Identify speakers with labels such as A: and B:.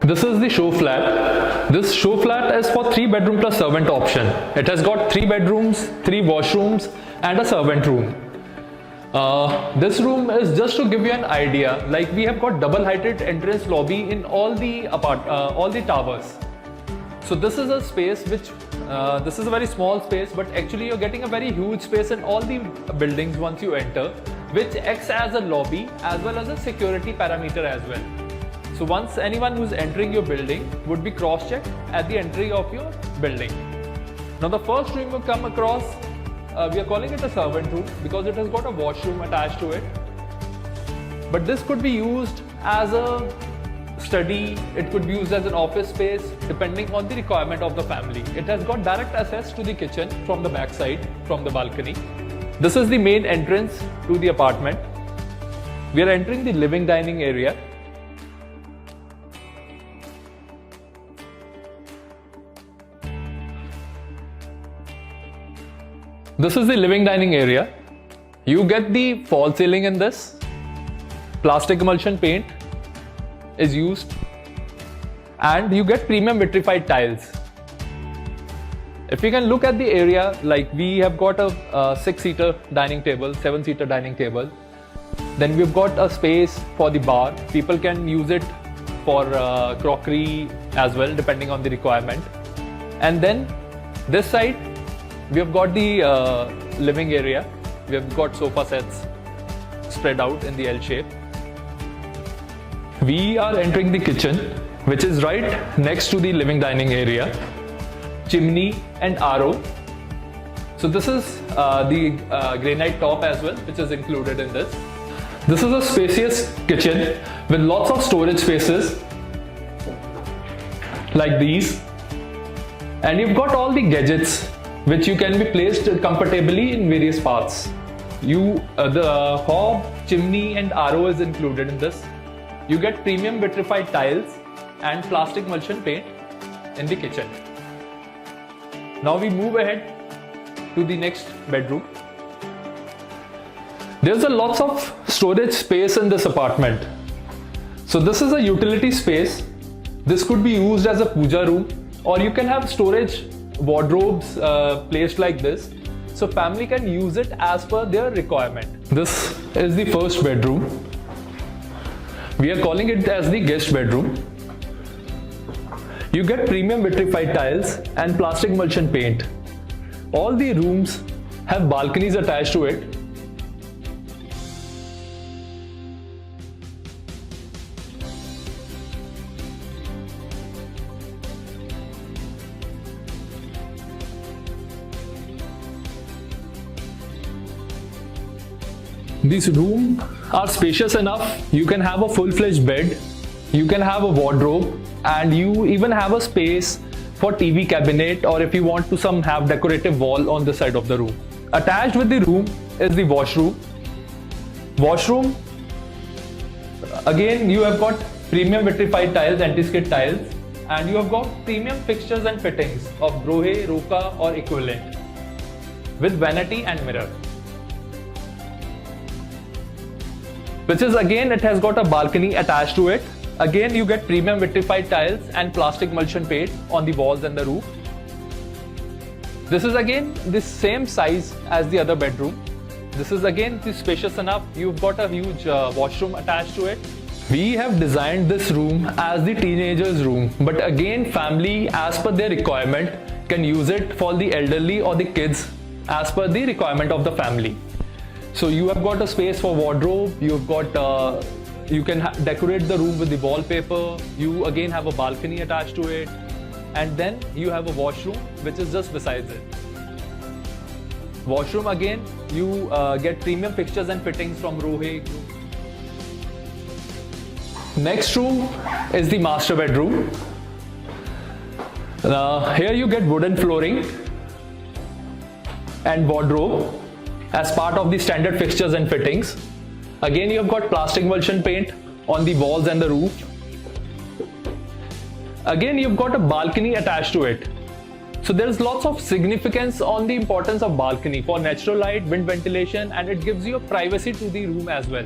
A: This is the show flat. This show flat is for 3 bedroom plus servant option. It has got 3 bedrooms, 3 washrooms and a servant room. This room is just to give you an idea, like we have got double heighted entrance lobby in all the towers. So this is a space which, this is a very small space, but actually you're getting a very huge space in all the buildings once you enter, which acts as a lobby as well as a security parameter as well. So once anyone who's entering your building would be cross-checked at the entry of your building. Now the first room you come across, we are calling it a servant room because it has got a washroom attached to it. But this could be used as a study, it could be used as an office space depending on the requirement of the family. It has got direct access to the kitchen from the back side, from the balcony. This is the main entrance to the apartment. We are entering the living dining area. This is the living dining area. You get the fall ceiling in this. Plastic emulsion paint is used and you get premium vitrified tiles. If you can look at the area, like we have got a 6-seater dining table, 7-seater dining table. Then we've got a space for the bar. People can use it for crockery as well, depending on the requirement. And then this side, we have got the living area. We have got sofa sets spread out in the L shape. We are entering the kitchen, which is right next to the living dining area. Chimney and RO. So this is the granite top as well, which is included in this. This is a spacious kitchen with lots of storage spaces like these. And you've got all the gadgets which you can be placed comfortably in various parts. The hob, chimney and RO is included in this. You get premium vitrified tiles and plastic emulsion paint in the kitchen. Now we move ahead to the next bedroom. There's a lots of storage space in this apartment. So this is a utility space. This could be used as a puja room, or you can have storage wardrobes placed like this, so family can use it as per their requirement. This is the first bedroom. We are calling it as the guest bedroom. You get premium vitrified tiles and plastic emulsion paint. All the rooms have balconies attached to it. These rooms are spacious enough. You can have a full-fledged bed, you can have a wardrobe, and you even have a space for TV cabinet, or if you want to have decorative wall on the side of the room. Attached with the room is the washroom. Washroom, again you have got premium vitrified tiles, anti-skid tiles, and you have got premium fixtures and fittings of Brohe, Roka or equivalent with vanity and mirror. Which is again, it has got a balcony attached to it. Again, you get premium vitrified tiles and plastic emulsion paint on the walls and the roof. This is again the same size as the other bedroom. This is again spacious enough. You've got a huge washroom attached to it. We have designed this room as the teenagers room, but again family as per their requirement can use it for the elderly or the kids as per the requirement of the family. So you have got a space for wardrobe, you've got you can decorate the room with the wallpaper, you again have a balcony attached to it, and then you have a washroom which is just besides it. Washroom again, you get premium fixtures and fittings from Rohe. Next room is the master bedroom. Here you get wooden flooring and wardrobe as part of the standard fixtures and fittings. Again, you have got plastic emulsion paint on the walls and the roof. Again, you've got a balcony attached to it. So there's lots of significance on the importance of balcony for natural light, wind ventilation, and it gives you a privacy to the room as well.